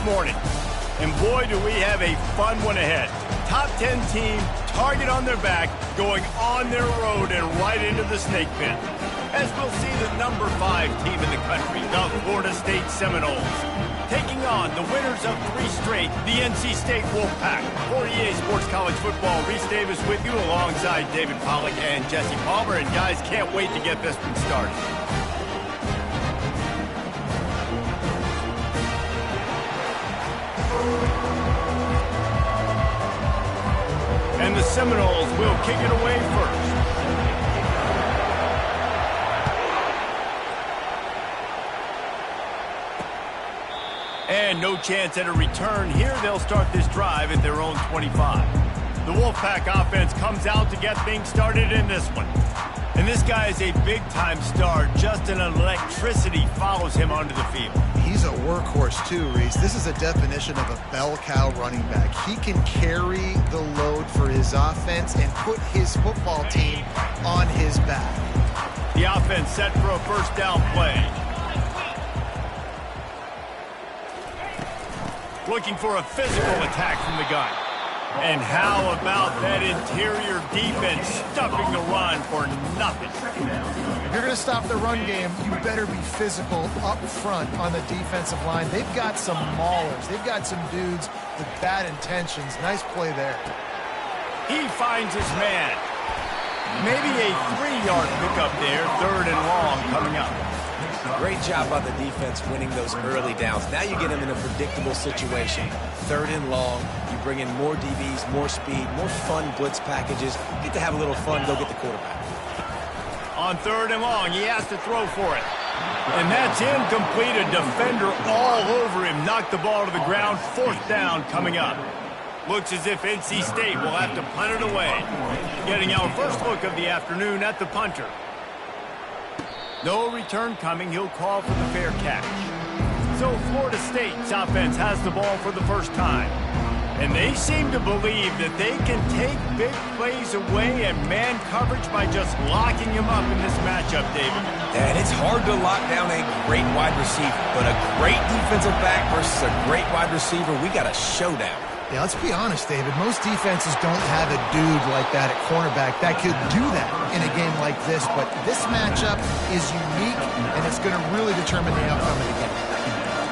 morning. And boy, do we have a fun one ahead. Top 10 team, target on their back, going on their road and right into the snake pit. As we'll see the number 5 team in the country, the Florida State Seminoles, taking on the winners of 3 straight, the NC State Wolfpack. For EA Sports College Football, Reese Davis with you alongside David Pollack and Jesse Palmer. And guys, can't wait to get this one started. And the Seminoles will kick it away first. And no chance at a return here. They'll start this drive at their own 25. The Wolfpack offense comes out to get things started in this one. And this guy is a big-time star. Just an electricity follows him onto the field. He's a workhorse too, Reese. This is a definition of a bell cow running back. He can carry the load for his offense and put his football team on his back. The offense set for a first down play. Looking for a physical attack from the gun. And how about that interior defense stuffing the run for nothing? If you're going to stop the run game, you better be physical up front on the defensive line. They've got some maulers. They've got some dudes with bad intentions. Nice play there. He finds his man. Maybe a 3-yard pickup there. 3rd and long coming up. Great job by the defense winning those early downs. Now you get them in a predictable situation. 3rd and long. You bring in more DBs, more speed, more fun blitz packages. Get to have a little fun, go get the quarterback. On 3rd and long, he has to throw for it. And that's incomplete. A defender all over him. Knocked the ball to the ground. 4th down coming up. Looks as if NC State will have to punt it away. Getting our first look of the afternoon at the punter. No return coming. He'll call for the fair catch. So Florida State's offense has the ball for the first time. And they seem to believe that they can take big plays away and man coverage by just locking him up in this matchup, David. And it's hard to lock down a great wide receiver, but a great defensive back versus a great wide receiver, we got a showdown. Yeah, let's be honest, David. Most defenses don't have a dude like that at cornerback that could do that in a game like this, but this matchup is unique, and it's going to really determine the outcome of the game.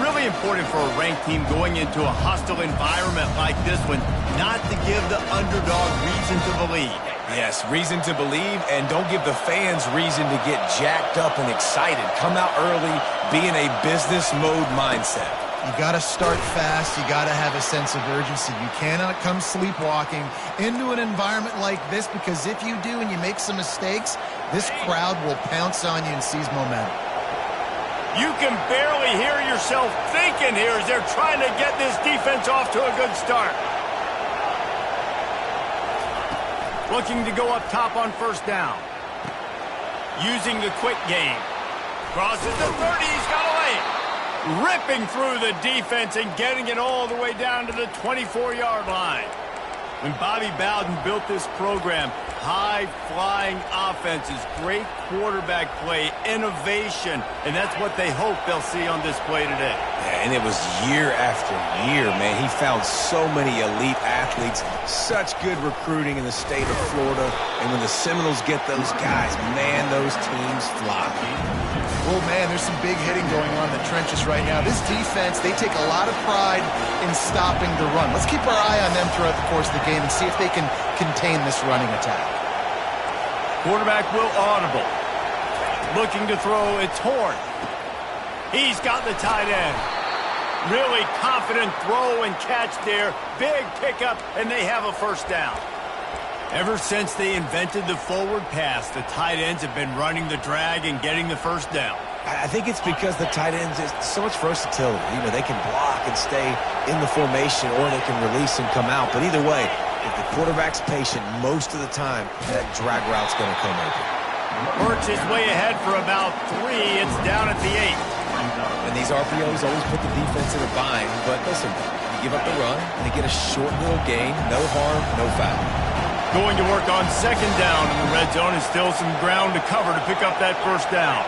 Really important for a ranked team going into a hostile environment like this one, not to give the underdog reason to believe. Yes, reason to believe, and don't give the fans reason to get jacked up and excited. Come out early, be in a business mode mindset. You got to start fast. You got to have a sense of urgency. You cannot come sleepwalking into an environment like this, because if you do and you make some mistakes, this crowd will pounce on you and seize momentum. You can barely hear yourself thinking here as they're trying to get this defense off to a good start. Looking to go up top on 1st down. Using the quick game. Crosses the 30. He's got away. Ripping through the defense and getting it all the way down to the 24-yard line. When Bobby Bowden built this program, high-flying offenses, great quarterback play, innovation, and that's what they hope they'll see on display today. Yeah, and it was year after year, man. He found so many elite athletes, such good recruiting in the state of Florida, and when the Seminoles get those guys, man, those teams fly. Well, man, there's some big hitting going on in the trenches right now. This defense, they take a lot of pride in stopping the run. Let's keep our eye on them throughout the course of the game and see if they can contain this running attack. Quarterback will audible. Looking to throw, it's Horn. He's got the tight end. Really confident throw and catch there. Big pickup, and they have a 1st down. Ever since they invented the forward pass, the tight ends have been running the drag and getting the 1st down. I think it's because the tight ends is so much versatility. You know, they can block and stay in the formation, or they can release and come out. But either way, if the quarterback's patient most of the time, that drag route's going to come open. Works his way ahead for about 3. It's down at the 8. And these RPOs always put the defense in a bind. But listen, you give up the run, and they get a short little gain. No harm, no foul. Going to work on 2nd down in the red zone, and still some ground to cover to pick up that 1st down.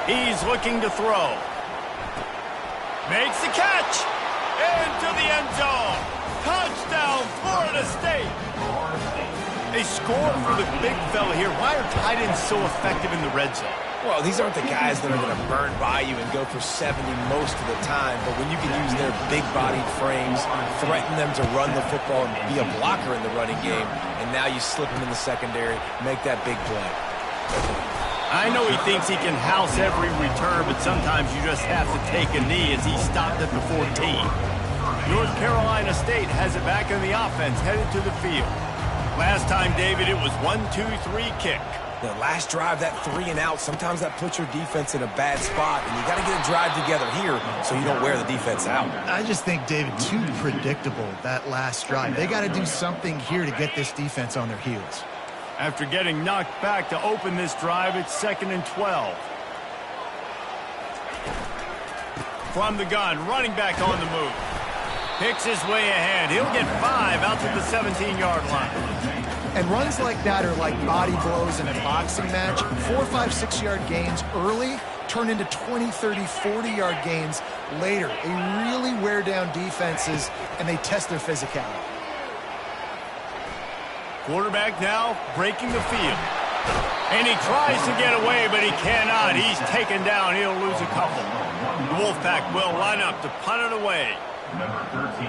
He's looking to throw. Makes the catch. Into the end zone. Touchdown, Florida State. A score for the big fella here. Why are tight ends so effective in the red zone? Well, these aren't the guys that are going to burn by you and go for 70 most of the time, but when you can use their big-bodied frames, threaten them to run the football and be a blocker in the running game, and now you slip them in the secondary, make that big play. I know he thinks he can house every return, but sometimes you just have to take a knee as he stopped at the 14. North Carolina State has it back in the offense, headed to the field. Last time, David, it was 1-2-3 kick. The last drive, that 3 and out, sometimes that puts your defense in a bad spot, and you got to get a drive together here so you don't wear the defense out. I just think, David, too predictable, that last drive. They got to do something here to get this defense on their heels. After getting knocked back to open this drive, it's 2nd and 12. From the gun, running back on the move. Picks his way ahead. He'll get 5 out to the 17-yard line. And runs like that are like body blows in a boxing match. 4, 5, 6-yard gains early turn into 20, 30, 40-yard gains later. They really wear down defenses, and they test their physicality. Quarterback now breaking the field. And he tries to get away, but he cannot. He's taken down. He'll lose a couple. The Wolfpack will line up to punt it away. Number 13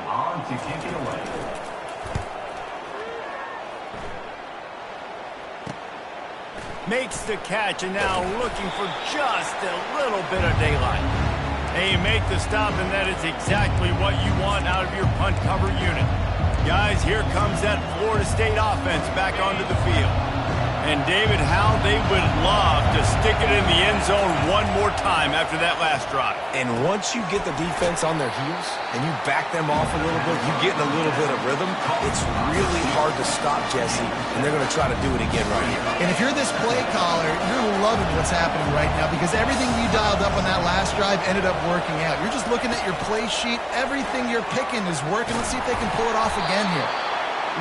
on to kick it away. Makes the catch and now looking for just a little bit of daylight. They make the stop, and that is exactly what you want out of your punt cover unit. Guys, here comes that Florida State offense back onto the field. And David, how they would love to stick it in the end zone one more time after that last drive. And once you get the defense on their heels and you back them off a little bit, you get in a little bit of rhythm, it's really hard to stop, Jesse, and they're going to try to do it again right here. And if you're this play caller, you're loving what's happening right now because everything you dialed up on that last drive ended up working out. You're just looking at your play sheet. Everything you're picking is working. Let's see if they can pull it off again here.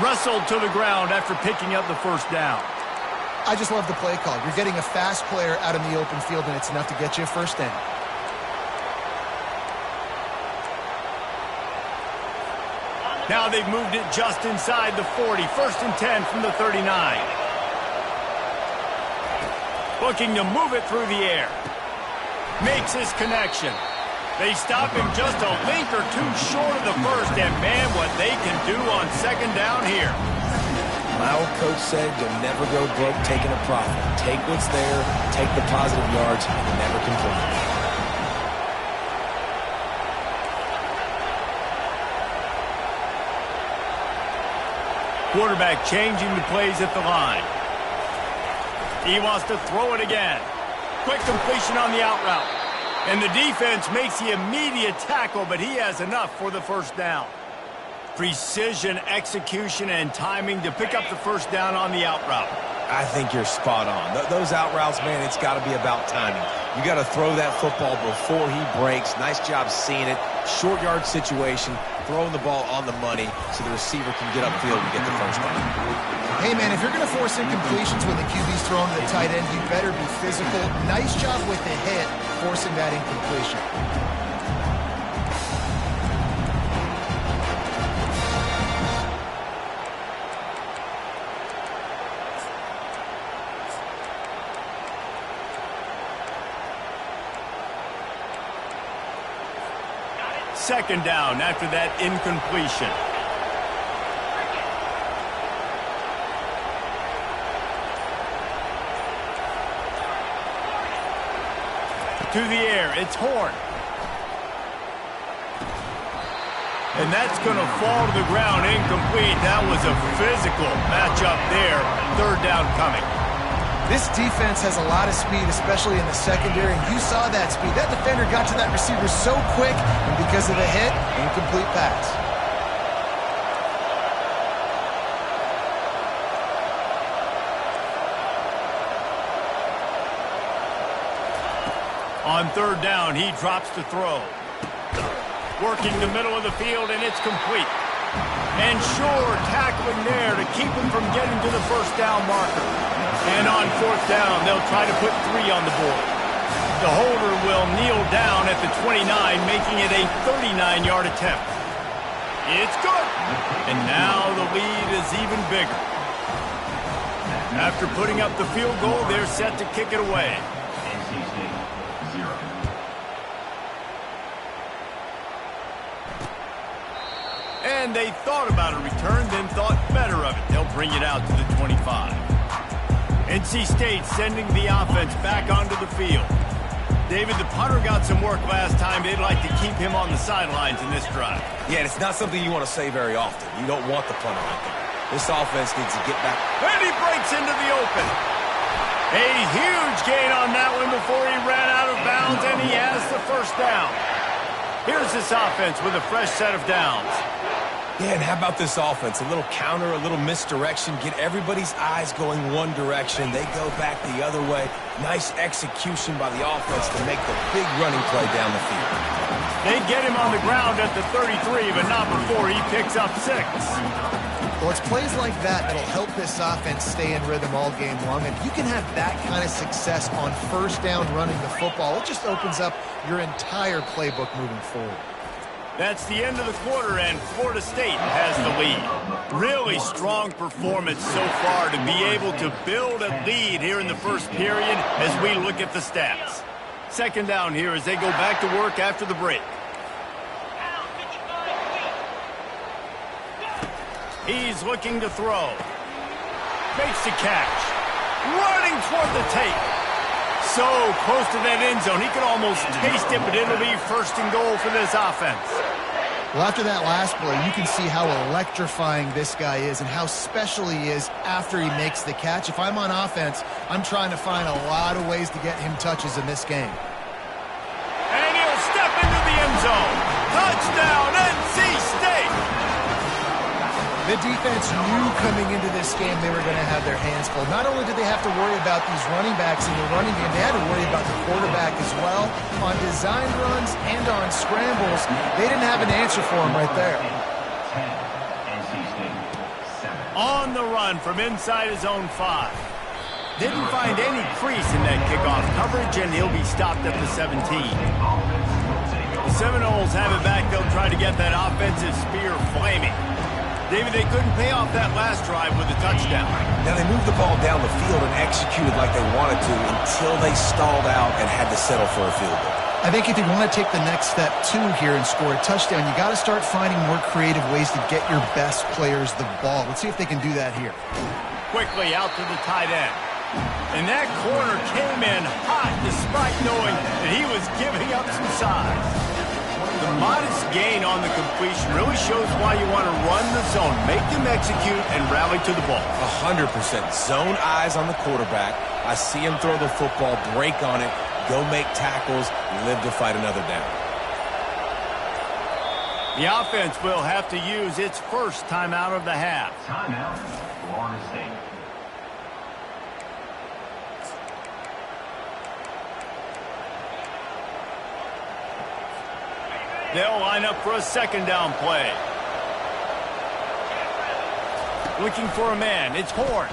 Wrestled to the ground after picking up the first down. I just love the play call. You're getting a fast player out in the open field, and it's enough to get you a first down. Now they've moved it just inside the 40. 1st and 10 from the 39. Looking to move it through the air. Makes his connection. They stop him just a length or two short of the first, and man, what they can do on 2nd down here. My old coach said you'll never go broke taking a profit. Take what's there, take the positive yards, and never complain. Quarterback changing the plays at the line. He wants to throw it again. Quick completion on the out route. And the defense makes the immediate tackle, but he has enough for the first down. Precision, execution, and timing to pick up the first down on the out route. I think you're spot on. Those out routes, man, it's got to be about timing. You got to throw that football before he breaks. Nice job seeing it. Short yard situation, throwing the ball on the money so the receiver can get upfield and get the first down. Hey, man, if you're going to force incompletions when the QB's throwing to the tight end, you better be physical. Nice job with the hit, forcing that incompletion. Second down after that incompletion. To the air, it's Horn. And that's going to fall to the ground incomplete. That was a physical matchup there. 3rd down coming. This defense has a lot of speed, especially in the secondary, and you saw that speed. That defender got to that receiver so quick, and because of the hit, incomplete pass. On 3rd down, he drops to throw. Working the middle of the field, and it's complete. And sure, tackling there to keep him from getting to the first down marker. And on 4th down, they'll try to put 3 on the board. The holder will kneel down at the 29, making it a 39-yard attempt. It's good. And now the lead is even bigger. After putting up the field goal, they're set to kick it away. And they thought about a return, then thought better of it. They'll bring it out to the 25. NC State sending the offense back onto the field. David, the punter got some work last time. They'd like to keep him on the sidelines in this drive. Yeah, it's not something you want to say very often. You don't want the punter out there. This offense needs to get back. And he breaks into the open. A huge gain on that one before he ran out of bounds, and he has the first down. Here's this offense with a fresh set of downs. Yeah, and how about this offense? A little counter, a little misdirection. Get everybody's eyes going one direction. They go back the other way. Nice execution by the offense to make the big running play down the field. They get him on the ground at the 33, but not before he picks up 6. Well, it's plays like that that'll help this offense stay in rhythm all game long. And if you can have that kind of success on first down running the football, it just opens up your entire playbook moving forward. That's the end of the quarter, and Florida State has the lead. Really strong performance so far to be able to build a lead here in the first period as we look at the stats. Second down here as they go back to work after the break. He's looking to throw. Makes the catch. Running toward the tape. So close to that end zone, he can almost taste it, but it'll be first and goal for this offense. Well, after that last play, you can see how electrifying this guy is and how special he is after he makes the catch. If I'm on offense, I'm trying to find a lot of ways to get him touches in this game. And he'll step into the end zone. Touchdown, NC State! The defense knew coming into this game they were going to have their hands full. Not only did they have to worry about these running backs in the running game, they had to worry about the quarterback as well. On design runs and on scrambles, they didn't have an answer for him right there. On the run from inside his own 5. Didn't find any crease in that kickoff coverage, and he'll be stopped at the 17. The Seminoles have it back. They'll try to get that offensive spear flaming. David, they couldn't pay off that last drive with a touchdown. Now, they moved the ball down the field and executed like they wanted to until they stalled out and had to settle for a field goal. I think if you want to take the next step, too, here and score a touchdown, you got to start finding more creative ways to get your best players the ball. Let's see if they can do that here. Quickly out to the tight end. And that corner came in hot despite knowing that he was giving up some size. The modest gain on the completion really shows why you want to run the zone, make them execute, and rally to the ball. 100%. Zone eyes on the quarterback. I see him throw the football, break on it, go make tackles, live to fight another down. The offense will have to use its first timeout of the half. Timeout, Florida State. They'll line up for a second down play. Looking for a man. It's Horn.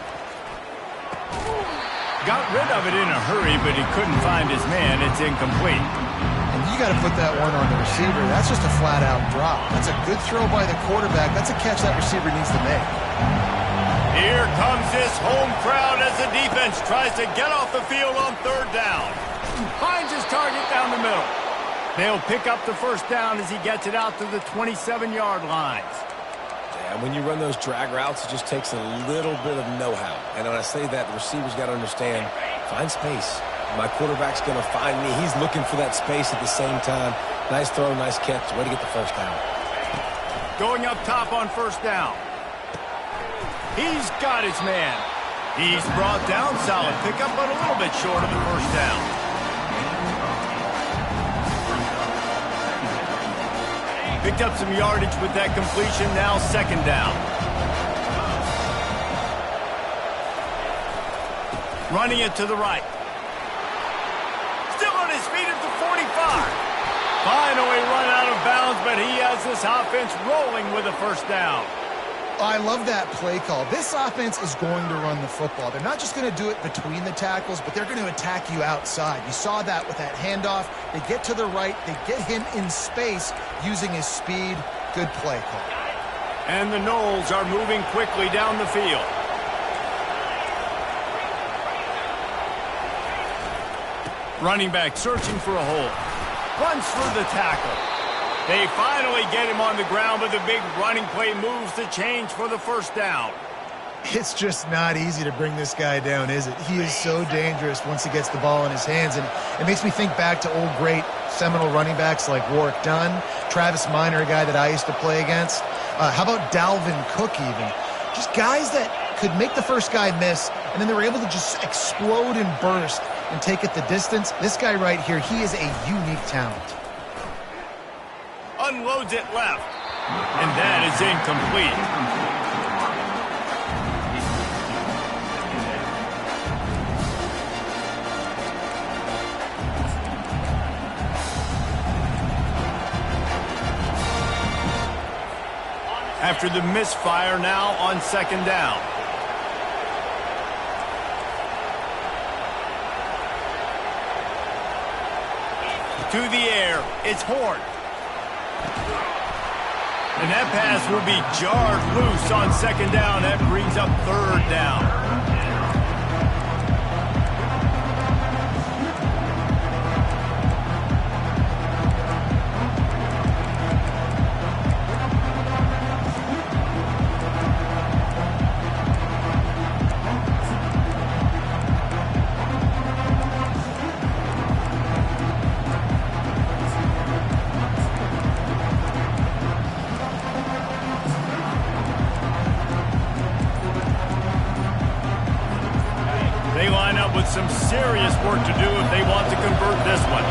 Got rid of it in a hurry, but he couldn't find his man. It's incomplete. And you got to put that one on the receiver. That's just a flat-out drop. That's a good throw by the quarterback. That's a catch that receiver needs to make. Here comes this home crowd as the defense tries to get off the field on third down. Finds his target down the middle. They'll pick up the first down as he gets it out to the 27-yard lines. And when you run those drag routes, it just takes a little bit of know-how. And when I say that, the receiver's got to understand, find space. My quarterback's going to find me. He's looking for that space at the same time. Nice throw, nice catch. Way to get the first down. Going up top on first down. He's got his man. He's brought down. Solid pickup, but a little bit short of the first down. Picked up some yardage with that completion. Now second down. Running it to the right. Still on his feet at the 45. Finally run out of bounds, but he has this offense rolling with a first down. I love that play call. This offense is going to run the football. They're not just going to do it between the tackles, but they're going to attack you outside. You saw that with that handoff. They get to the right. They get him in space using his speed. Good play call. And the Knowles are moving quickly down the field. Running back searching for a hole. Runs through the tackle. They finally get him on the ground, but the big running play moves the change for the first down. It's just not easy to bring this guy down, is it? He is so dangerous once he gets the ball in his hands, and it makes me think back to old great seminal running backs like Warwick Dunn, Travis Minor, a guy that I used to play against. How about Dalvin Cook even? Just guys that could make the first guy miss, and then they were able to just explode and burst and take it the distance. This guy right here, he is a unique talent. Unloads it left, and that is incomplete. After the misfire, now on second down. To the air, it's Horn. And that pass will be jarred loose on second down. That brings up third down. Some serious work to do if they want to convert this one.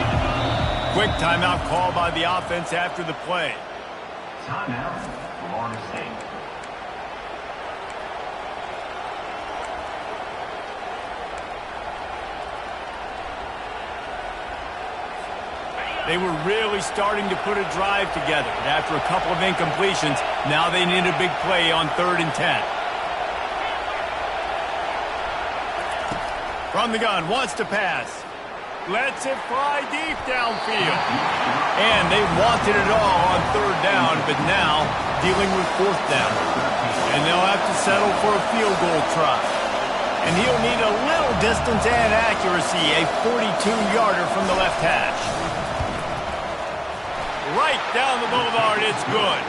Quick timeout call by the offense after the play. Timeout, Florida State. They were really starting to put a drive together. And after a couple of incompletions, now they need a big play on 3rd and 10. From the gun, wants to pass. Lets it fly deep downfield. And they wanted it all on 3rd down, but now dealing with 4th down. And they'll have to settle for a field goal try. And he'll need a little distance and accuracy, a 42-yarder from the left hash. Right down the boulevard, it's good.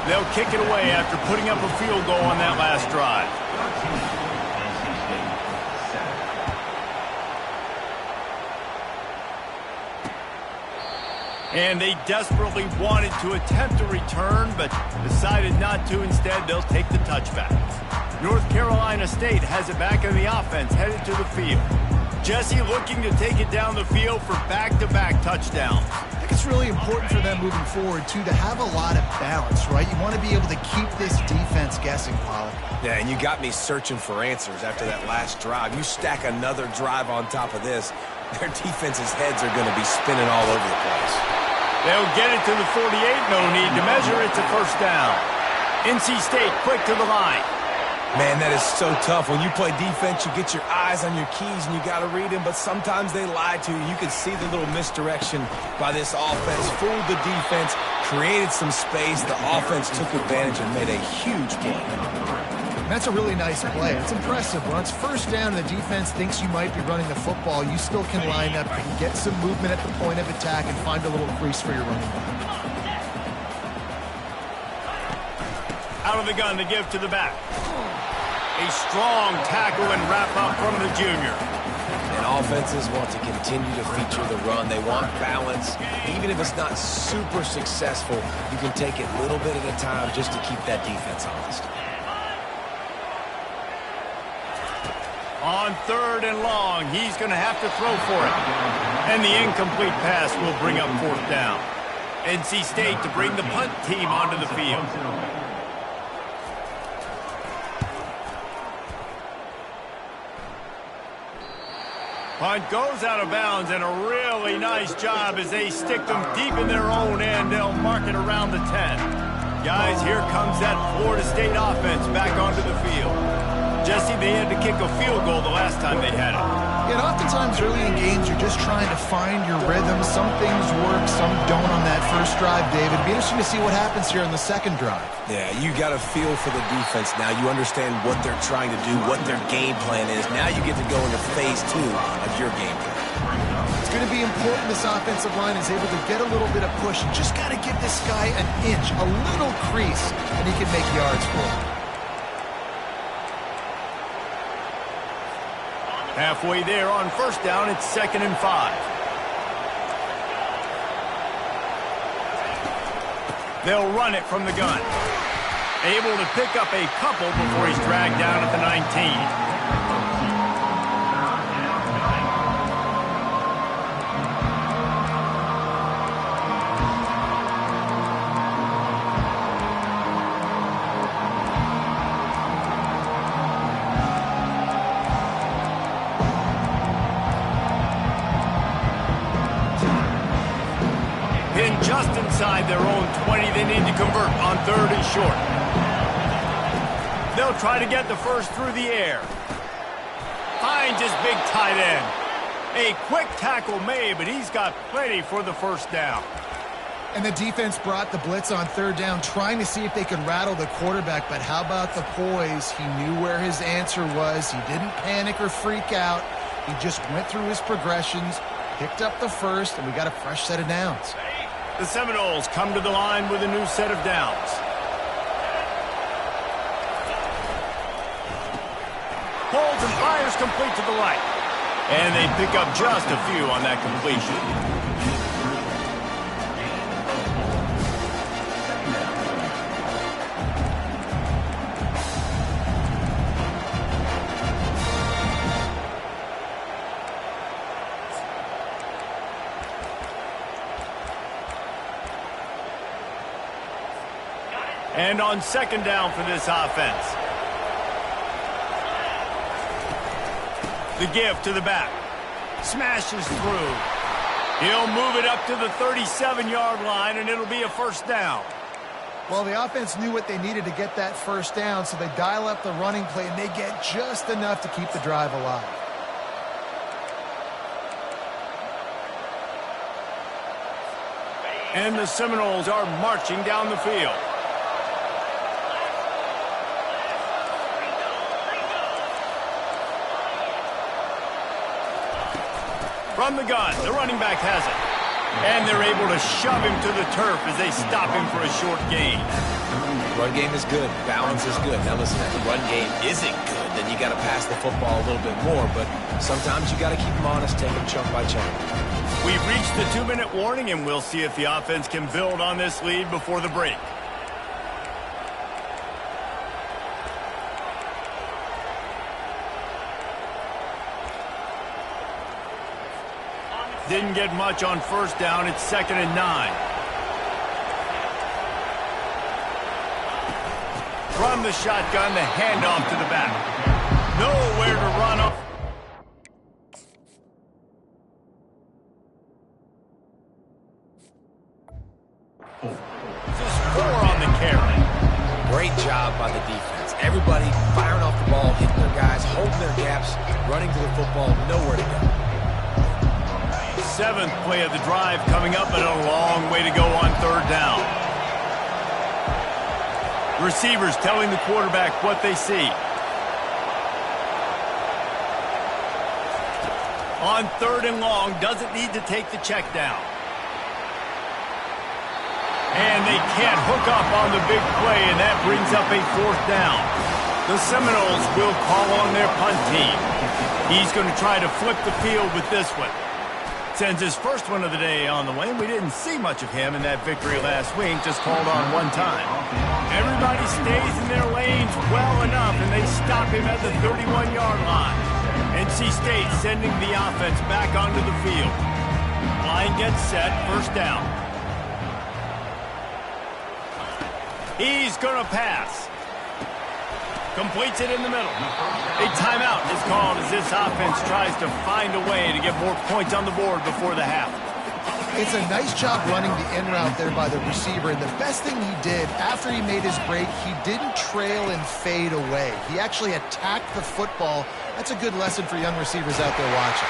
They'll kick it away after putting up a field goal on that last drive. And they desperately wanted to attempt a return, but decided not to. Instead, they'll take the touchback. North Carolina State has it back in the offense, headed to the field. Jesse looking to take it down the field for back-to-back touchdowns. I think it's really important for them moving forward, too, to have a lot of balance, right? You want to be able to keep this defense guessing, Pollock. Yeah, and you got me searching for answers after that last drive. You stack another drive on top of this, their defense's heads are going to be spinning all over the place. They'll get it to the 48, no need to measure. It's a first down. NC State quick to the line. Man, that is so tough. When you play defense, you get your eyes on your keys and you got to read them, but sometimes they lie to you. You can see the little misdirection by this offense. Fooled the defense, created some space. The offense took advantage and made a huge play. That's a really nice play. It's impressive. When it's first down and the defense thinks you might be running the football, you still can line up and get some movement at the point of attack and find a little crease for your running back. Out of the gun to give to the back. A strong tackle and wrap up from the junior. And offenses want to continue to feature the run. They want balance. Even if it's not super successful, you can take it a little bit at a time just to keep that defense honest. On 3rd and long, he's going to have to throw for it. And the incomplete pass will bring up 4th down. NC State to bring the punt team onto the field. Punt goes out of bounds, and a really nice job as they stick them deep in their own end. They'll mark it around the 10. Guys, here comes that Florida State offense back onto the field. Jesse, they had to kick a field goal the last time they had it. And oftentimes early in games, you're just trying to find your rhythm. Some things work, some don't on that first drive, David. Be interesting to see what happens here in the second drive. Yeah, you got a feel for the defense now. You understand what they're trying to do, what their game plan is. Now you get to go into phase 2 of your game plan. It's going to be important this offensive line is able to get a little bit of push. You just got to give this guy an inch, a little crease, and he can make yards for him. Halfway there on first down, it's 2nd and 5. They'll run it from the gun. Able to pick up a couple before he's dragged down at the 19. Just inside their own 20, they need to convert on 3rd and short. They'll try to get the first through the air. Finds his big tight end. A quick tackle made, but he's got plenty for the first down. And the defense brought the blitz on 3rd down, trying to see if they could rattle the quarterback. But how about the poise? He knew where his answer was. He didn't panic or freak out. He just went through his progressions, picked up the first, and we got a fresh set of downs. The Seminoles come to the line with a new set of downs. Holds and fires complete to the right. And they pick up just a few on that completion. And on 2nd down for this offense. The give to the back. Smashes through. He'll move it up to the 37-yard line, and it'll be a first down. Well, the offense knew what they needed to get that first down, so they dial up the running play, and they get just enough to keep the drive alive. And the Seminoles are marching down the field. From the gun, the running back has it. And they're able to shove him to the turf as they stop him for a short gain. Run game is good. Balance is good. Now listen, if the run game isn't good, then you got to pass the football a little bit more. But sometimes you got to keep them honest, take them chunk by chunk. We've reached the 2-minute warning, and we'll see if the offense can build on this lead before the break. Didn't get much on first down. It's 2nd and 9. From the shotgun, the handoff to the back. Nowhere to run up. Just 4 on the carry. Great job by the defense. Everybody firing off the ball, hitting their guys, holding their gaps, running to the football, nowhere to go. 7th play of the drive coming up, but a long way to go on 3rd down. Receivers telling the quarterback what they see. On 3rd and long, doesn't need to take the check down. And they can't hook up on the big play, and that brings up a 4th down. The Seminoles will call on their punt team. He's going to try to flip the field with this one. Sends his first one of the day on the way. We didn't see much of him in that victory last week, just called on one time. Everybody stays in their lanes well enough, and they stop him at the 31-yard line. NC State sending the offense back onto the field. Line gets set, first down. He's going to pass. Completes it in the middle. A timeout is called as this offense tries to find a way to get more points on the board before the half. It's a nice job running the in route there by the receiver, and the best thing he did after he made his break, he didn't trail and fade away. He actually attacked the football. That's a good lesson for young receivers out there watching.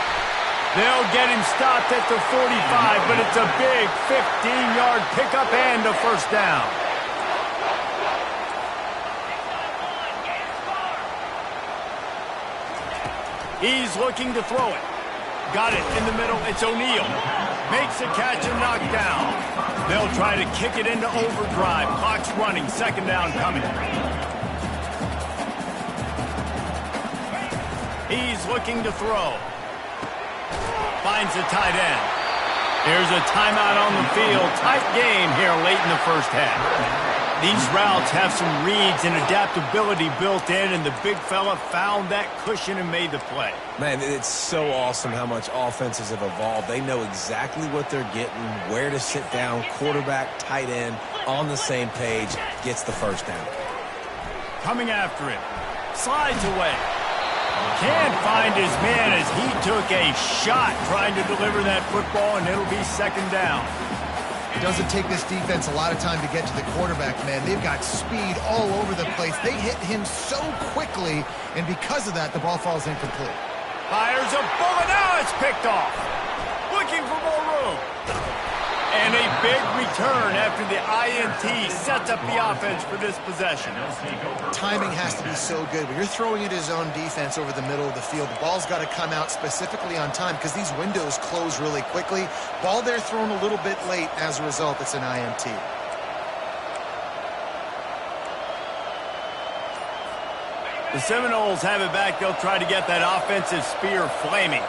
They'll get him stopped at the 45, but it's a big 15-yard pickup and a first down. He's looking to throw it. Got it in the middle. It's O'Neal. Makes the catch and knocked down. They'll try to kick it into overdrive. Clock's running. Second down coming. He's looking to throw. Finds the tight end. Here's a timeout on the field. Tight game here late in the first half. These routes have some reads and adaptability built in, and the big fella found that cushion and made the play. Man, it's so awesome how much offenses have evolved. They know exactly what they're getting, where to sit down, quarterback, tight end, on the same page, gets the first down. Coming after him. Slides away. Can't find his man as he took a shot trying to deliver that football, and it'll be second down. It doesn't take this defense a lot of time to get to the quarterback, man. They've got speed all over the place. They hit him so quickly, and because of that, the ball falls incomplete. Fires a bullet. Now it's picked off. Looking for more room. And a big return after the INT sets up the offense for this possession. Timing has to be so good. When you're throwing at his own defense over the middle of the field, the ball's got to come out specifically on time because these windows close really quickly. Ball there thrown a little bit late. As a result, it's an INT. The Seminoles have it back. They'll try to get that offensive spear flaming.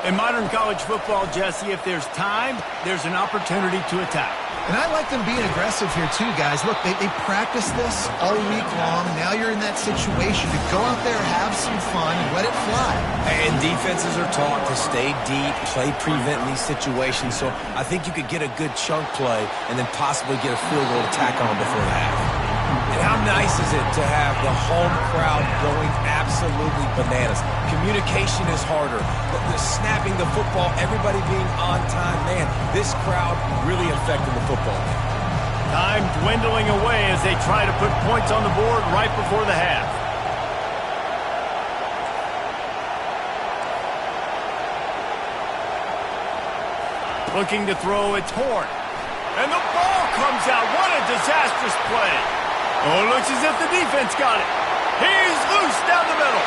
In modern college football, Jesse, if there's time, there's an opportunity to attack. And I like them being aggressive here too, guys. Look, they practice this all week long. Now you're in that situation to go out there, have some fun, and let it fly. And defenses are taught to stay deep, play prevent in these situations. So I think you could get a good chunk play and then possibly get a field goal to tack on before the half. And how nice is it to have the home crowd going absolutely bananas? Communication is harder. The snapping the football, everybody being on time. Man, this crowd really affecting the football. Time dwindling away as they try to put points on the board right before the half. Looking to throw, it's Horn. And the ball comes out. What a disastrous play. Oh, it looks as if the defense got it. He's loose down the middle.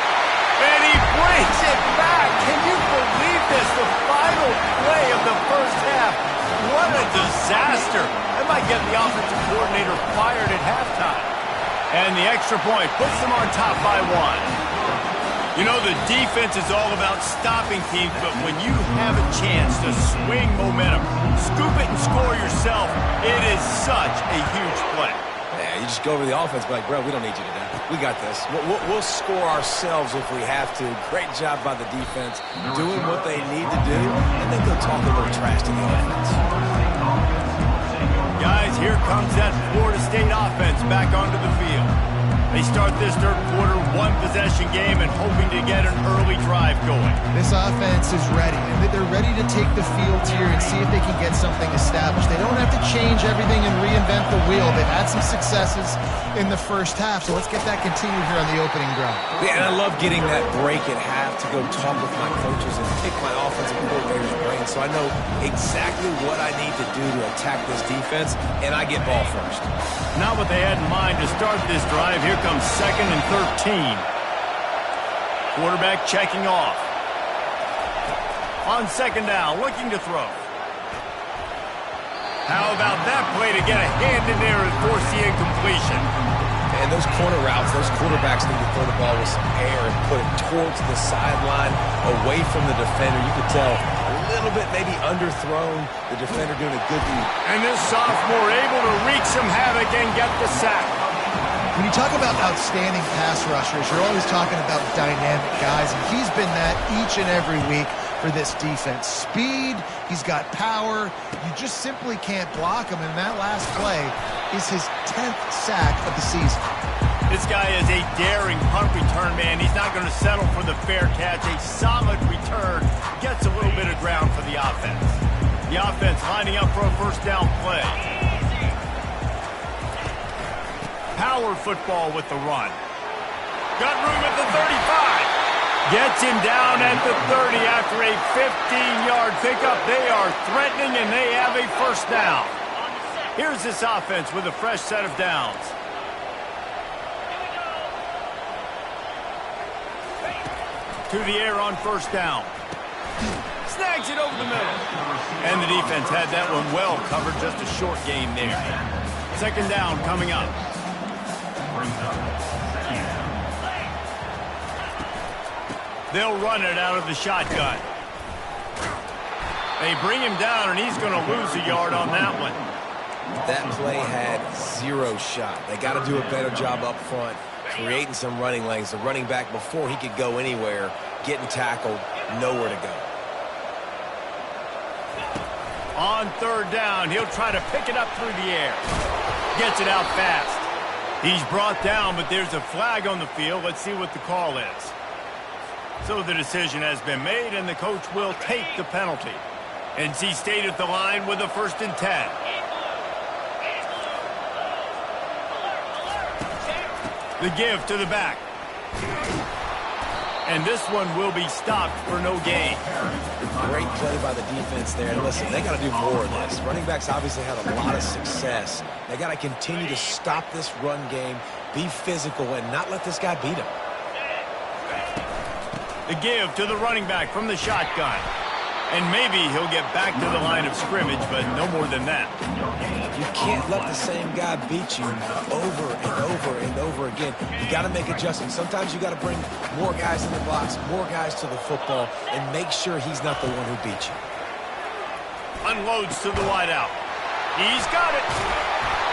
And he brings it back. Can you believe this? The final play of the first half. What a disaster. That might get the offensive coordinator fired at halftime. And the extra point puts them on top by 1. You know, the defense is all about stopping teams, but when you have a chance to swing momentum, scoop it and score yourself, it is such a huge play. Yeah, you just go over the offense, be like, bro, we don't need you today. We got this. We'll score ourselves if we have to. Great job by the defense, doing what they need to do, and then go talk a little trash to the offense. Guys, here comes that Florida State offense back onto the field. They start this third quarter one-possession game and hoping to get an early drive going. This offense is ready. They're ready to take the field here and see if they can get something established. They don't have to change everything and reinvent the wheel. They've had some successes in the first half, so let's get that continued here on the opening drive. Yeah, and I love getting that break at half to go talk with my coaches and pick my offensive coordinator's brain so I know exactly what I need to do to attack this defense, and I get ball first. Not what they had in mind to start this drive. Here comes 2nd and 13. Quarterback checking off. On second down, looking to throw. How about that play to get a hand in there and force the incompletion? And those corner routes, those quarterbacks need to throw the ball with some air and put it towards the sideline, away from the defender. You could tell a little bit maybe underthrown, the defender doing a good deed. And this sophomore able to wreak some havoc and get the sack. When you talk about outstanding pass rushers, you're always talking about dynamic guys, and he's been that each and every week for this defense. Speed, he's got power. You just simply can't block him, and that last play is his 10th sack of the season. This guy is a daring punt return man. He's not going to settle for the fair catch. A solid return gets a little bit of ground for the offense. The offense lining up for a first down play. Power football with the run. Got room at the 35. Gets him down at the 30 after a 15-yard pickup. They are threatening, and they have a first down. Here's this offense with a fresh set of downs. To the air on first down. Snags it over the middle. And the defense had that one well covered. Just a short game there. Second down coming up. They'll run it out of the shotgun. They bring him down, and he's going to lose a yard on that one. That play had zero shot. They got to do a better job up front, creating some running lanes. The running back, before he could go anywhere, getting tackled, nowhere to go. On third down, he'll try to pick it up through the air. Gets it out fast. He's brought down, but there's a flag on the field. Let's see what the call is. So the decision has been made, and the coach will take the penalty. NC State at the line with a 1st and 10. The give to the back. And this one will be stopped for no gain. Great play by the defense there. And listen, they got to do more of this. Running backs obviously had a lot of success. They got to continue to stop this run game, be physical, and not let this guy beat him. The give to the running back from the shotgun. And maybe he'll get back to the line of scrimmage, but no more than that. You can't let the same guy beat you over and over and over again. You got to make adjustments. Sometimes you got to bring more guys in the box, more guys to the football, and make sure he's not the one who beat you. Unloads to the wideout. He's got it.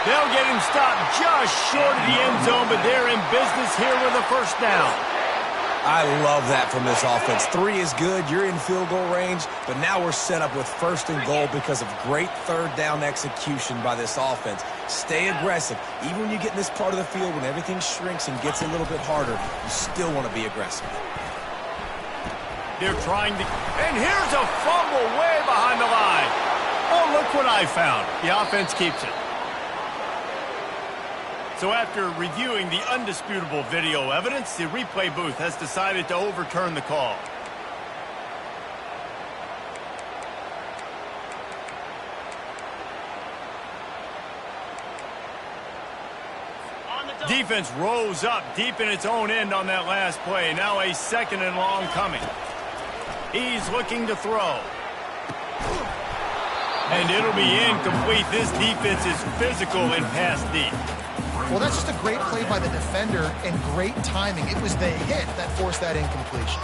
They'll get him stopped just short of the end zone, but they're in business here with a first down. I love that from this offense. 3 is good. You're in field goal range, but now we're set up with 1st and goal because of great third down execution by this offense. Stay aggressive. Even when you get in this part of the field, when everything shrinks and gets a little bit harder, you still want to be aggressive. They're trying to... And here's a fumble way behind the line. Oh, look what I found. The offense keeps it. So after reviewing the undisputable video evidence, the replay booth has decided to overturn the call. Defense rose up deep in its own end on that last play. Now a 2nd and long coming. He's looking to throw. And it'll be incomplete. This defense is physical and pass deep. Well, that's just a great play by the defender and great timing. It was the hit that forced that incompletion.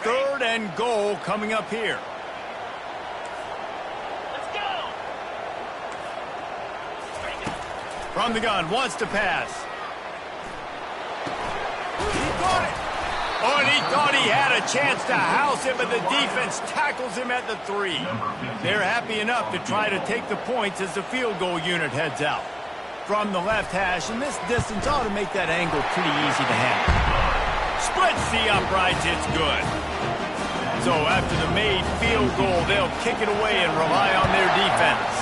Third and goal coming up here. Let's go. From the gun, wants to pass. He got it. Oh, and he thought he had a chance to house him, but the defense tackles him at the 3. They're happy enough to try to take the points as the field goal unit heads out. From the left hash, and this distance ought to make that angle pretty easy to handle. Splits the uprights, it's good. So after the made field goal, they'll kick it away and rely on their defense.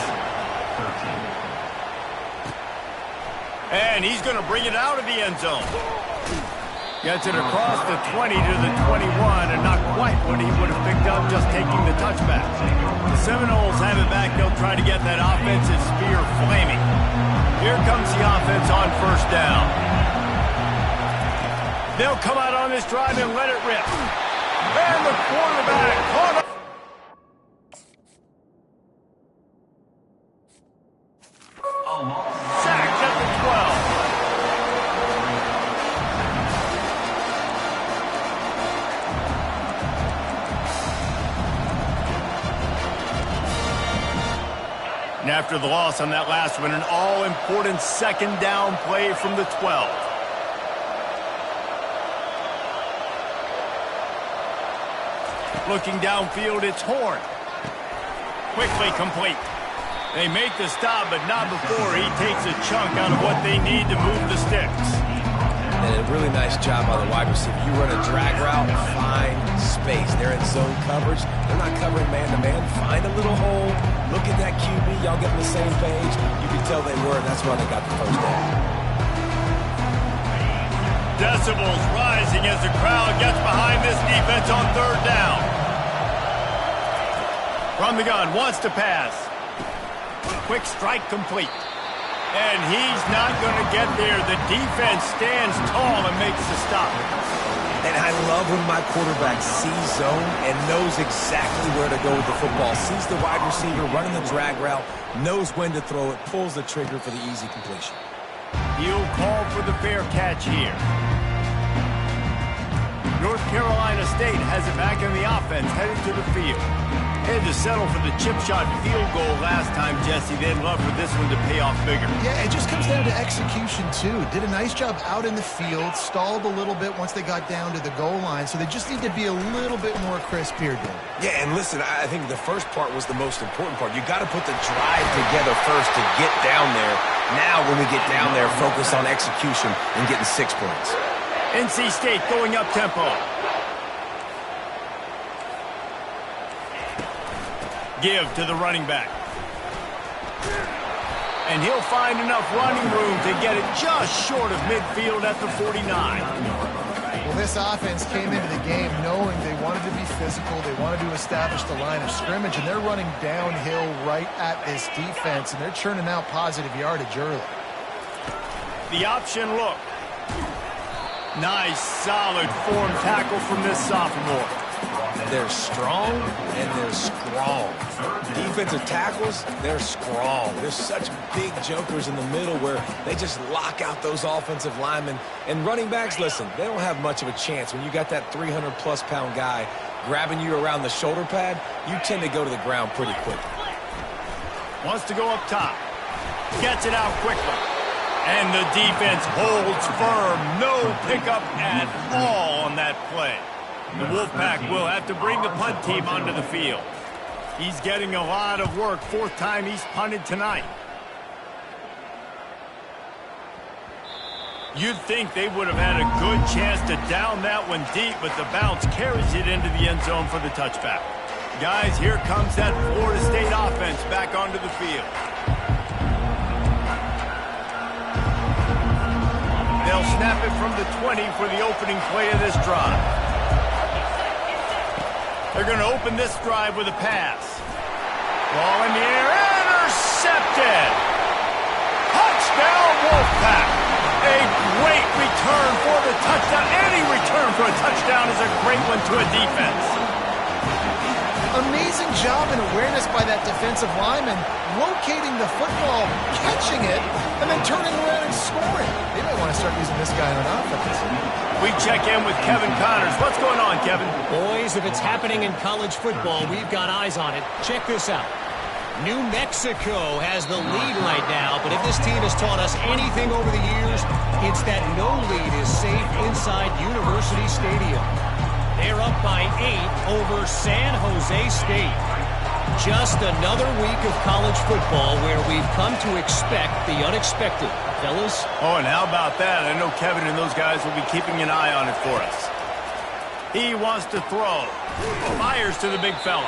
And he's going to bring it out of the end zone. Gets it across the 20 to the 21, and not quite what he would have picked up just taking the touchback. The Seminoles have it back. They'll try to get that offensive spear flaming. Here comes the offense on first down. They'll come out on this drive and let it rip. And the quarterback caught up. Sacked at the 12. And after the loss on that last one, an all-important 2nd down play from the 12. Looking downfield, it's Horn. Quickly complete. They make the stop, but not before he takes a chunk out of what they need to move the sticks. And a really nice job by the wide receiver. You run a drag route, find space. They're in zone coverage. They're not covering man-to-man. Find a little hole. Look at that QB. Y'all get on the same page. You can tell they were, and that's why they got the first down. Decibels rising as the crowd gets behind this defense on third down. From the gun, wants to pass. Quick strike complete. And he's not going to get there. The defense stands tall and makes the stop. And I love when my quarterback sees zone and knows exactly where to go with the football. Sees the wide receiver running the drag route, knows when to throw it, pulls the trigger for the easy completion. He'll call for the fair catch here. North Carolina State has it back in the offense, headed to the field. Had to settle for the chip shot field goal last time, Jesse. They'd love for this one to pay off bigger. Yeah, it just comes down to execution, too. Did a nice job out in the field, stalled a little bit once they got down to the goal line, so they just need to be a little bit more crisp here, Dave. Yeah, and listen, I think the first part was the most important part. You got to put the drive together first to get down there. Now, when we get down there, focus on execution and getting 6 points. NC State going up tempo. Give to the running back. And he'll find enough running room to get it just short of midfield at the 49. Well, this offense came into the game knowing they wanted to be physical, they wanted to establish the line of scrimmage, and they're running downhill right at this defense, and they're churning out positive yardage early. The option look. Nice, solid form tackle from this sophomore. They're strong and they're strong. Defensive tackles, they're strong. There's such big jokers in the middle where they just lock out those offensive linemen. And running backs, listen, they don't have much of a chance. When you got that 300-plus pound guy grabbing you around the shoulder pad, you tend to go to the ground pretty quickly. Wants to go up top. Gets it out quickly. And the defense holds firm. No pickup at all on that play. The Wolfpack will have to bring the punt team onto the field. He's getting a lot of work. 4th time he's punted tonight. You'd think they would have had a good chance to down that one deep, but the bounce carries it into the end zone for the touchback. Guys, here comes that Florida State offense back onto the field. They'll snap it from the 20 for the opening play of this drive. They're going to open this drive with a pass. Ball in the air, intercepted! Touchdown, Wolfpack! A great return for the touchdown. Any return for a touchdown is a great one to a defense. Amazing job and awareness by that defensive lineman, locating the football, catching it, and then turning around and scoring. They might want to start using this guy on offense. We check in with Kevin Connors. What's going on, Kevin? Boys, if it's happening in college football, we've got eyes on it. Check this out. New Mexico has the lead right now, but if this team has taught us anything over the years, it's that no lead is safe inside University Stadium. They're up by 8 over San Jose State. Just another week of college football where we've come to expect the unexpected. Fellas? Oh, and how about that? I know Kevin and those guys will be keeping an eye on it for us. He wants to throw. Fires to the big fella.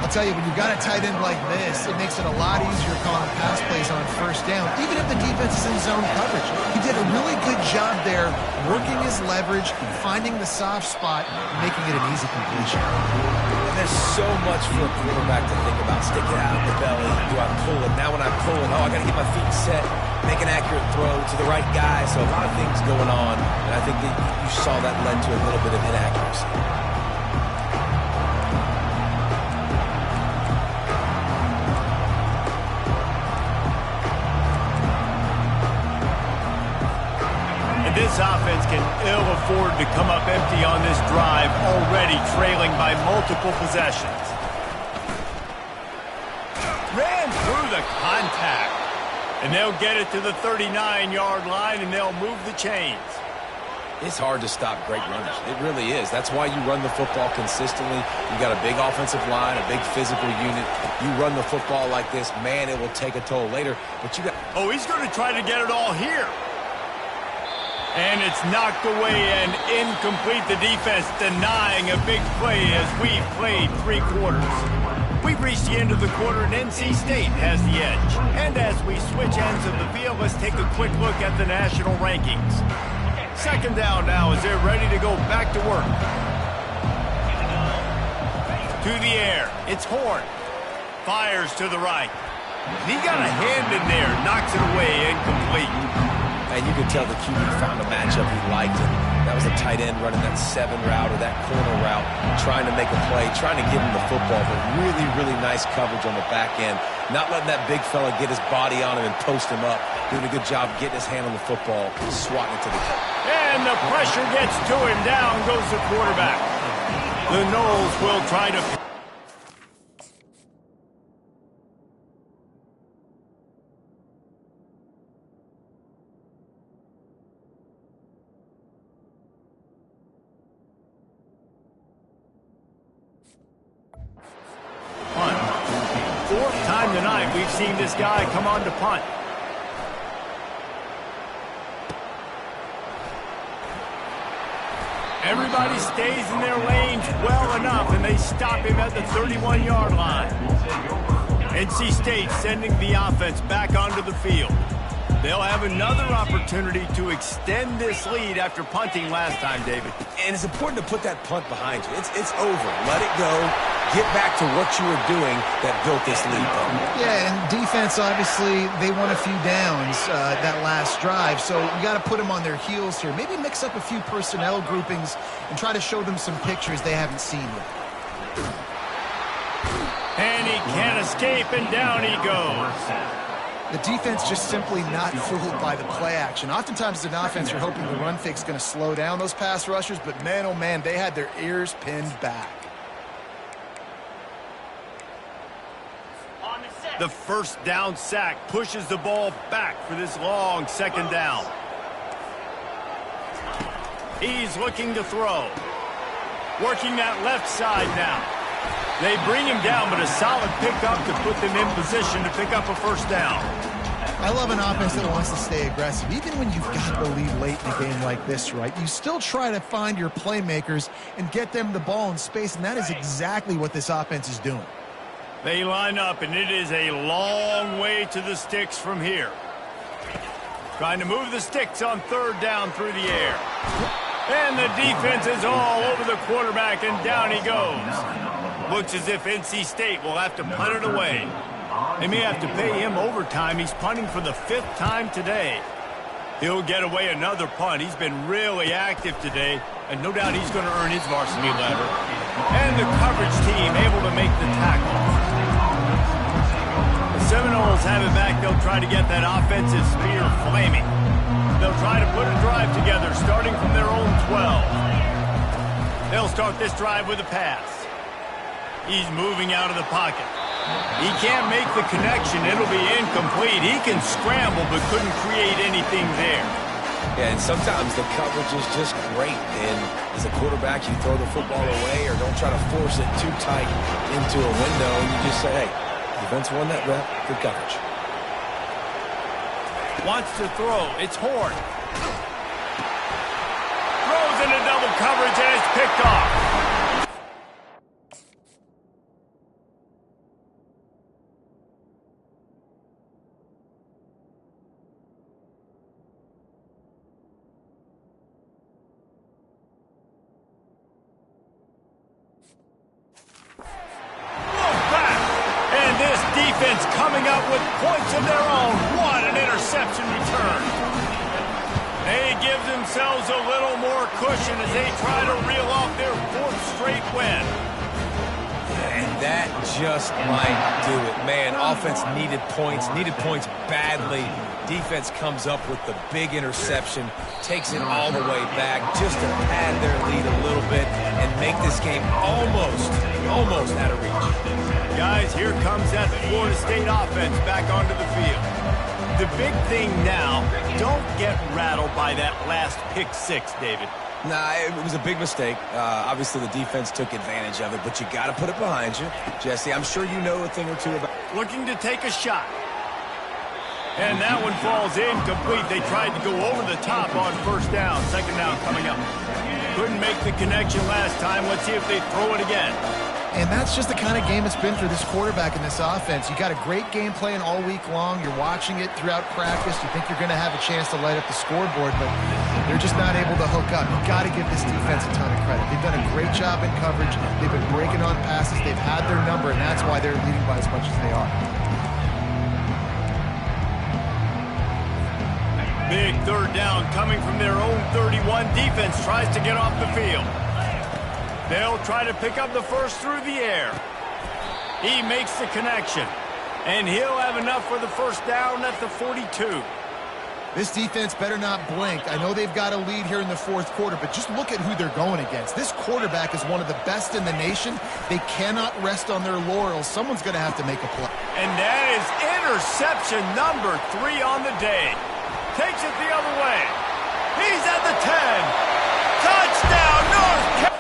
I'll tell you, when you've got a tight end like this, it makes it a lot easier calling pass plays on 1st down, even if the defense is in zone coverage. He did a really good job there, working his leverage, finding the soft spot, making it an easy completion. And there's so much for a quarterback to think about. Stick it out of the belly. Do I pull it? Now when I pull it, I got to get my feet set, make an accurate throw to the right guy. So a lot of things going on, and I think that you saw that led to a little bit of inaccuracy. This offense can ill afford to come up empty on this drive, already trailing by multiple possessions. Ran through the contact. And they'll get it to the 39-yard line, and they'll move the chains. It's hard to stop great runners. It really is. That's why you run the football consistently. You got a big offensive line, a big physical unit. You run the football like this, man, it will take a toll later. But you got... Oh, he's going to try to get it all here. And it's knocked away and incomplete. The defense denying a big play as we've played 3 quarters. We've reached the end of the quarter and NC State has the edge. And as we switch ends of the field, let's take a quick look at the national rankings. Second down now as they're ready to go back to work. To the air, it's Horn. Fires to the right. He got a hand in there, knocks it away, incomplete. And you could tell the QB found a matchup he liked, and that was a tight end running that 7 route or that corner route, trying to make a play, trying to give him the football, but really, really nice coverage on the back end, not letting that big fella get his body on him and post him up, doing a good job getting his hand on the football, swatting it to the cup. And the pressure gets to him. Down goes the quarterback. The Noles will try to... punt. 4th time tonight we've seen this guy come on to punt. Everybody stays in their lanes well enough, and they stop him at the 31-yard line. NC State sending the offense back onto the field. They'll have another opportunity to extend this lead after punting last time, David. And it's important to put that punt behind you. It's over. Let it go. Get back to what you were doing that built this lead. Yeah, and defense, obviously, they won a few downs that last drive, so you got to put them on their heels here. Maybe mix up a few personnel groupings and try to show them some pictures they haven't seen yet. And he can't escape, and down he goes. The defense just simply not fooled by the play action. Oftentimes, as an offense, you're hoping the run fake's going to slow down those pass rushers, but man, oh man, they had their ears pinned back. The first down sack pushes the ball back for this long second down. He's looking to throw. Working that left side now. They bring him down, but a solid pickup to put them in position to pick up a first down. I love an offense that wants to stay aggressive. Even when you've got the lead late in a game like this, right, you still try to find your playmakers and get them the ball in space, and that is exactly what this offense is doing. They line up, and it is a long way to the sticks from here. Trying to move the sticks on 3rd down through the air. And the defense is all over the quarterback, and down he goes. Looks as if NC State will have to punt it away. They may have to pay him overtime. He's punting for the 5th time today. He'll get away another punt. He's been really active today, and no doubt he's going to earn his varsity letter. And the coverage team able to make the tackle. The Seminoles have it back. They'll try to get that offensive spear flaming. They'll try to put a drive together, starting from their own 12. They'll start this drive with a pass. He's moving out of the pocket. He can't make the connection. It'll be incomplete. He can scramble, but couldn't create anything there. Yeah, and sometimes the coverage is just great. And as a quarterback, you throw the football away or don't try to force it too tight into a window. And you just say, hey, defense won that rep. Good coverage. Wants to throw. It's Horn. Throws into double coverage, and it's picked off. Defense coming up with points of their own. What an interception return. They give themselves a little more cushion as they try to reel off their 4th straight win. And that just might do it. Man, offense needed points badly. Defense comes up with the big interception, takes it all the way back just to pad their lead a little bit and make this game almost out of reach. Guys, here comes that Florida State offense back onto the field. The big thing now, don't get rattled by that last pick 6, David. Nah, it was a big mistake. Obviously, the defense took advantage of it, but you got to put it behind you. Jesse, I'm sure you know a thing or two about it. Looking to take a shot. And that one falls incomplete. They tried to go over the top on first down. Second down coming up. Couldn't make the connection last time. Let's see if they throw it again. And that's just the kind of game it's been for this quarterback in this offense. You got a great game plan all week long. You're watching it throughout practice. You think you're going to have a chance to light up the scoreboard, but they're just not able to hook up. You've got to give this defense a ton of credit. They've done a great job in coverage. They've been breaking on passes. They've had their number, and that's why they're leading by as much as they are. Big third down coming from their own 31. Defense tries to get off the field. They'll try to pick up the first through the air. He makes the connection. And he'll have enough for the first down at the 42. This defense better not blink. I know they've got a lead here in the fourth quarter, but just look at who they're going against. This quarterback is one of the best in the nation. They cannot rest on their laurels. Someone's going to have to make a play. And that is interception number 3 on the day. Takes it the other way. He's at the 10. Touchdown, North Carolina.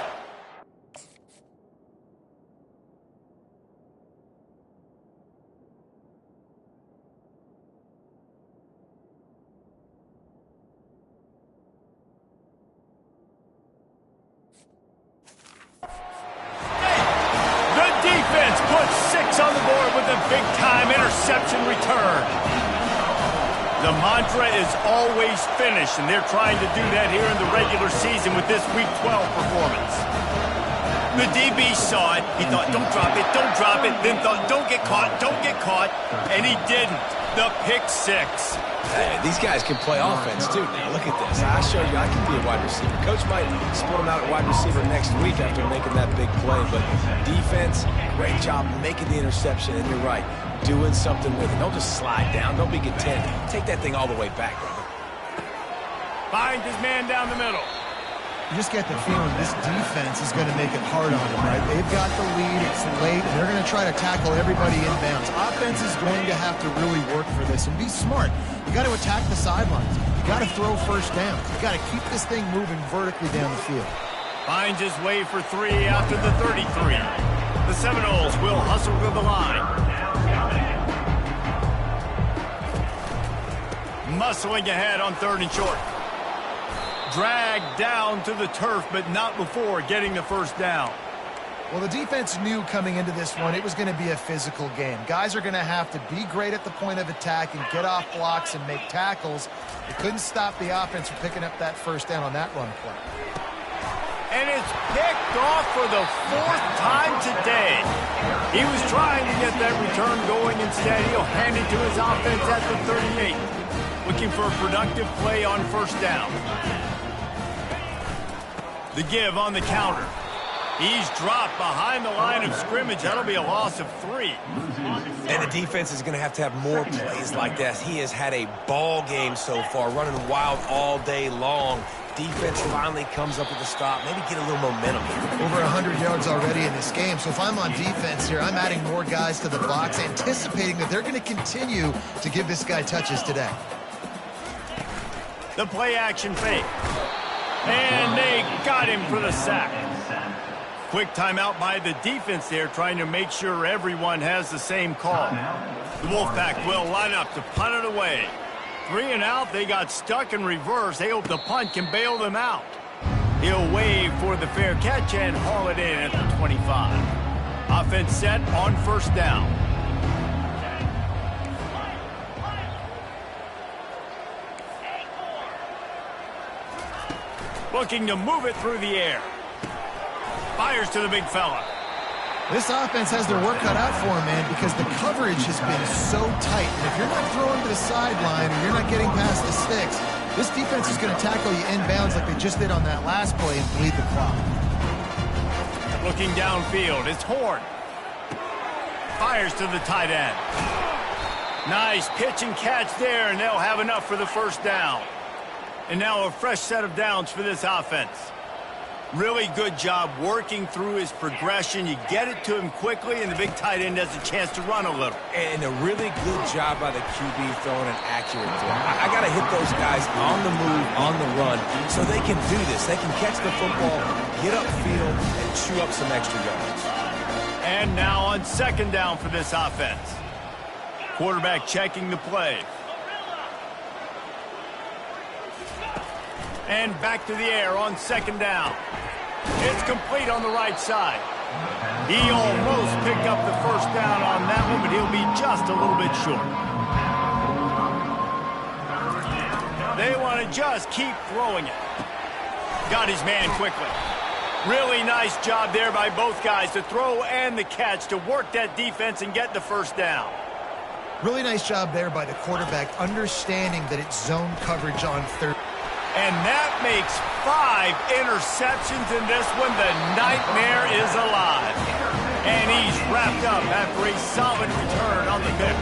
The defense puts 6 on the board with a big-time interception return. The mantra is always finish, and they're trying to do that here in the regular season with this Week 12 performance. The DB saw it. He thought, don't drop it, then thought, don't get caught, and he didn't. The pick 6. Hey, these guys can play offense, too. Now, look at this. I showed you I can be a wide receiver. Coach might split him out at wide receiver next week after making that big play, but defense, great job making the interception, and you're right, doing something with it. Don't just slide down. Don't be content. Take that thing all the way back, brother. Finds his man down the middle. You just get the feeling this defense is going to make it hard on them, right? They've got the lead, it's late, and they're going to try to tackle everybody inbounds. Offense is going to have to really work for this and be smart. You got to attack the sidelines. You got to throw first downs. You got to keep this thing moving vertically down the field. Finds his way for 3 after the 33. The Seminoles will hustle to the line. Muscling ahead on 3rd and short. Dragged down to the turf, but not before getting the first down. Well, the defense knew coming into this one it was going to be a physical game. Guys are going to have to be great at the point of attack and get off blocks and make tackles. They couldn't stop the offense from picking up that first down on that run play. And it's picked off for the 4th time today. He was trying to get that return going. Instead, he'll hand it to his offense at the 38. Looking for a productive play on first down. The give on the counter. He's dropped behind the line of scrimmage. That'll be a loss of 3. And the defense is going to have more plays like that. He has had a ball game so far, running wild all day long. Defense finally comes up with a stop, maybe get a little momentum here. Over 100 yards already in this game. So if I'm on defense here, I'm adding more guys to the box, anticipating that they're going to continue to give this guy touches today. The play action fake. And they got him for the sack. Quick timeout by the defense there, trying to make sure everyone has the same call. The Wolfpack will line up to punt it away. 3 and out, they got stuck in reverse. They hope the punt can bail them out. He'll wave for the fair catch and haul it in at the 25. Offense set on first down. Looking to move it through the air. Fires to the big fella. This offense has their work cut out for them, man, because the coverage has been so tight. And if you're not throwing to the sideline or you're not getting past the sticks, this defense is going to tackle you inbounds like they just did on that last play and bleed the clock. Looking downfield, it's Horn. Fires to the tight end. Nice pitch and catch there, and they'll have enough for the first down. And now a fresh set of downs for this offense. Really good job working through his progression. You get it to him quickly, and the big tight end has a chance to run a little. And a really good job by the QB throwing an accurate throw. I got to hit those guys on the move, on the run, so they can do this. They can catch the football, get upfield, and chew up some extra yards. And now on second down for this offense. Quarterback checking the play. And back to the air on second down. It's complete on the right side. He almost picked up the first down on that one, but he'll be just a little bit short. They want to just keep throwing it. Got his man quickly. Really nice job there by both guys, the throw and the catch, to work that defense and get the first down. Really nice job there by the quarterback, understanding that it's zone coverage on third. And that makes 5 interceptions in this one. The nightmare is alive. And he's wrapped up after a solid return on the pick.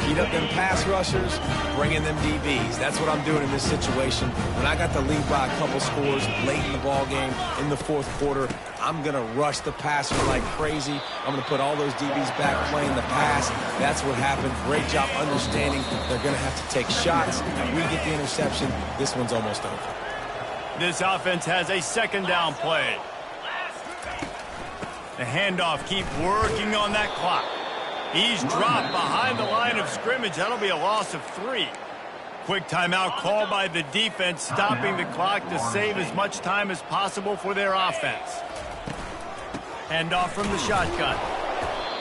Heat up them pass rushers, bring in them DBs. That's what I'm doing in this situation. When I got the lead by a couple scores late in the ball game, in the fourth quarter, I'm going to rush the passer like crazy. I'm going to put all those DBs back playing the pass. That's what happened. Great job understanding they're going to have to take shots. We get the interception. This one's almost over. This offense has a second down play. The handoff, keep working on that clock. He's dropped behind the line of scrimmage. That'll be a loss of 3. Quick timeout called by the defense, stopping the clock to save as much time as possible for their offense. Handoff from the shotgun.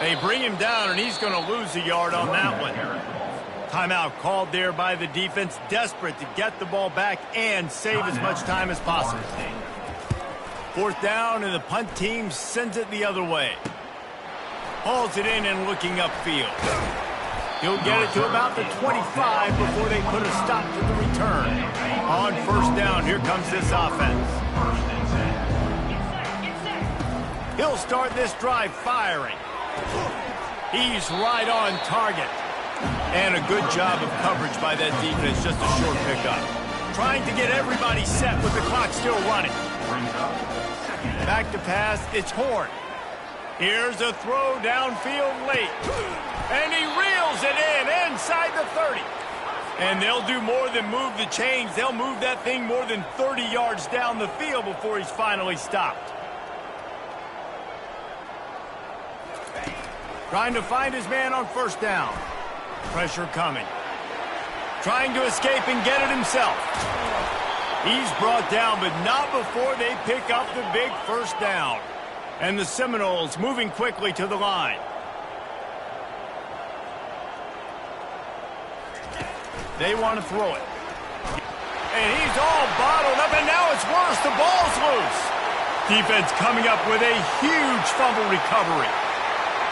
They bring him down, and he's going to lose a yard on that one. Timeout called there by the defense, desperate to get the ball back and save as much time as possible. Fourth down, and the punt team sends it the other way. Hauls it in and looking upfield. He'll get it to about the 25 before they put a stop to the return. On first down, here comes this offense. He'll start this drive firing. He's right on target. And a good job of coverage by that defense, just a short pickup. Trying to get everybody set with the clock still running. Back to pass, it's Horn. Here's a throw downfield late. And he reels it in inside the 30. And they'll do more than move the chains. They'll move that thing more than 30 yards down the field before he's finally stopped. Trying to find his man on first down. Pressure coming. Trying to escape and get it himself. He's brought down, but not before they pick up the big first down. And the Seminoles moving quickly to the line. They want to throw it. And he's all bottled up, and now it's worse. The ball's loose. Defense coming up with a huge fumble recovery.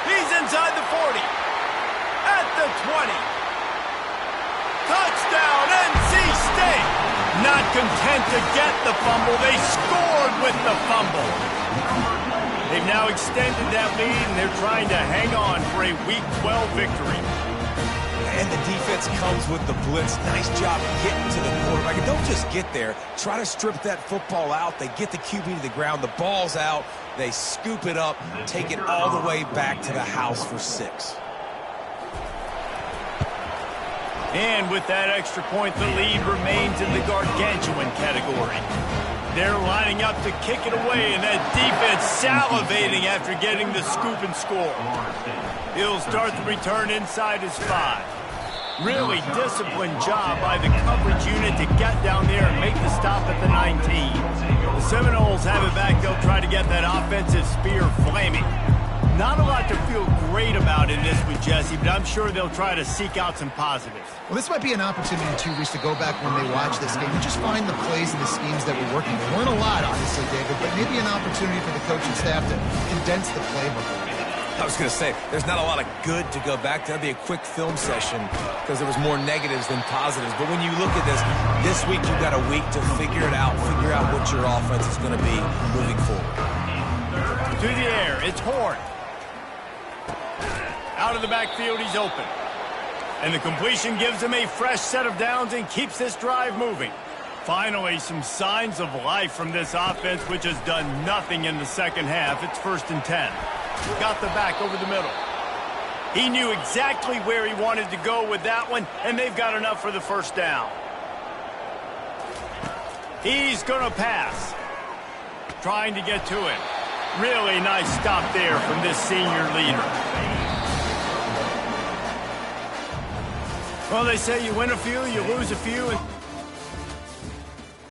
He's inside the 40. At the 20. Touchdown, NC State. Not content to get the fumble, they scored with the fumble. They've now extended that lead, and they're trying to hang on for a Week 12 victory. And the defense comes with the blitz. Nice job getting to the quarterback. And don't just get there. Try to strip that football out. They get the QB to the ground. The ball's out. They scoop it up, take it all the way back to the house for 6. And with that extra point, the lead remains in the gargantuan category. They're lining up to kick it away, and that defense salivating after getting the scoop and score. He'll start the return inside his 5. Really disciplined job by the coverage unit to get down there and make the stop at the 19. The Seminoles have it back. They'll try to get that offensive spear flaming. Not a lot to feel great about in this one, Jesse, but I'm sure they'll try to seek out some positives. Well, this might be an opportunity, too, Reese, to go back when they watch this game and just find the plays and the schemes that were working. There weren't a lot, obviously, David, but maybe an opportunity for the coaching staff to condense the playbook. I was going to say, there's not a lot of good to go back to. That'd be a quick film session because there was more negatives than positives. But when you look at this week you've got a week to figure it out, figure out what your offense is going to be moving forward. To the air, it's Horn. Out of the backfield, he's open. And the completion gives him a fresh set of downs and keeps this drive moving. Finally, some signs of life from this offense, which has done nothing in the second half. It's 1st and 10. Got the back over the middle. He knew exactly where he wanted to go with that one, and they've got enough for the first down. He's going to pass. Trying to get to him. Really nice stop there from this senior leader. Well, they say you win a few, you lose a few, and